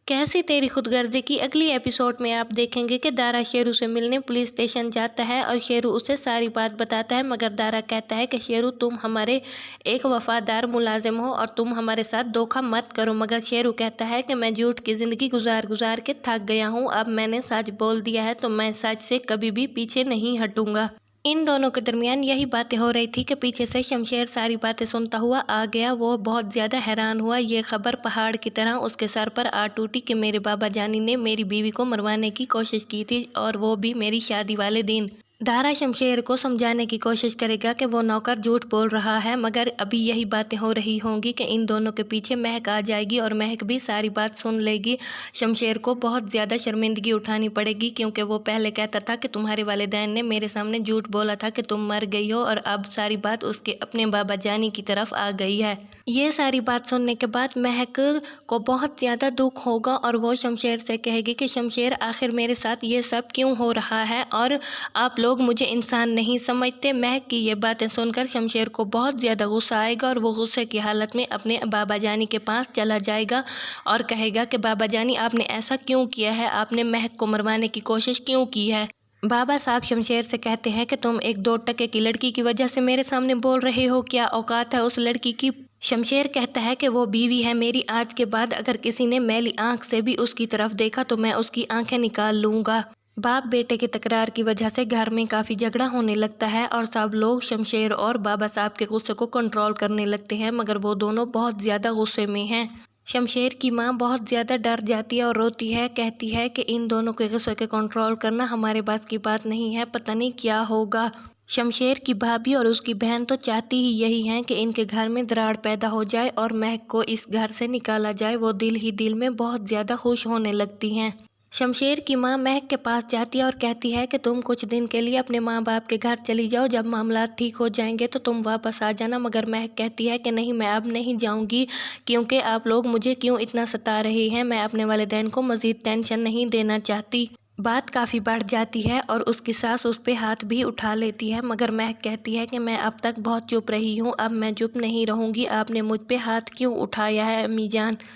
कैसी तेरी खुद गर्जी की अगली एपिसोड में आप देखेंगे कि दारा शेरू से मिलने पुलिस स्टेशन जाता है और शेरू उसे सारी बात बताता है, मगर दारा कहता है कि शेरू तुम हमारे एक वफादार मुलाजिम हो और तुम हमारे साथ धोखा मत करो। मगर शेरू कहता है कि मैं झूठ की ज़िंदगी गुजार गुजार के थक गया हूँ, अब मैंने सच बोल दिया है तो मैं सच से कभी भी पीछे नहीं हटूंगा। इन दोनों के दरमियान यही बातें हो रही थी कि पीछे से शमशेर सारी बातें सुनता हुआ आ गया। वो बहुत ज़्यादा हैरान हुआ। ये खबर पहाड़ की तरह उसके सर पर आ टूटी कि मेरे बाबा जानी ने मेरी बीवी को मरवाने की कोशिश की थी, और वो भी मेरी शादी वाले दिन। दारा शमशेर को समझाने की कोशिश करेगा कि वो नौकर झूठ बोल रहा है, मगर अभी यही बातें हो रही होंगी कि इन दोनों के पीछे महक आ जाएगी और महक भी सारी बात सुन लेगी। शमशेर को बहुत ज़्यादा शर्मिंदगी उठानी पड़ेगी, क्योंकि वो पहले कहता था कि तुम्हारे वालिदैन ने मेरे सामने झूठ बोला था कि तुम मर गई हो, और अब सारी बात उसके अपने बाबा जानी की तरफ आ गई है। ये सारी बात सुनने के बाद महक को बहुत ज़्यादा दुख होगा और वो शमशेर से कहेगी कि शमशेर आखिर मेरे साथ ये सब क्यों हो रहा है और आप लोग मुझे इंसान नहीं समझते। महक की ये बातें सुनकर शमशेर को बहुत ज़्यादा गुस्सा आएगा और वो गुस्से की हालत में अपने बाबा जानी के पास चला जाएगा और कहेगा कि बाबा जानी आपने ऐसा क्यों किया है, आपने महक को मरवाने की कोशिश क्यों की है। बाबा साहब शमशेर से कहते हैं कि तुम एक 2 टके की लड़की की वजह से मेरे सामने बोल रहे हो, क्या औकात है उस लड़की की। शमशेर कहता है कि वो बीवी है मेरी, आज के बाद अगर किसी ने मैली आंख से भी उसकी तरफ देखा तो मैं उसकी आंखें निकाल लूँगा। बाप बेटे की तकरार की वजह से घर में काफ़ी झगड़ा होने लगता है और सब लोग शमशेर और बाबा साहब के गुस्से को कंट्रोल करने लगते हैं, मगर वो दोनों बहुत ज़्यादा गुस्से में हैं। शमशेर की माँ बहुत ज़्यादा डर जाती है और रोती है, कहती है कि इन दोनों के गुस्से के कंट्रोल करना हमारे बस की बात नहीं है, पता नहीं क्या होगा। शमशेर की भाभी और उसकी बहन तो चाहती ही यही हैं कि इनके घर में दरार पैदा हो जाए और महक को इस घर से निकाला जाए। वो दिल ही दिल में बहुत ज़्यादा खुश होने लगती हैं। शमशेर की माँ महक के पास जाती है और कहती है कि तुम कुछ दिन के लिए अपने माँ बाप के घर चली जाओ, जब मामला ठीक हो जाएंगे तो तुम वापस आ जाना। मगर महक कहती है कि नहीं, मैं अब नहीं जाऊंगी, क्योंकि आप लोग मुझे क्यों इतना सता रहे हैं, मैं अपने वालिदैन को मज़ीद टेंशन नहीं देना चाहती। बात काफ़ी बढ़ जाती है और उसकी सास उस पर हाथ भी उठा लेती है, मगर महक कहती है कि मैं अब तक बहुत चुप रही हूँ, अब मैं चुप नहीं रहूँगी, आपने मुझ पे हाथ क्यों उठाया है अम्मी जान।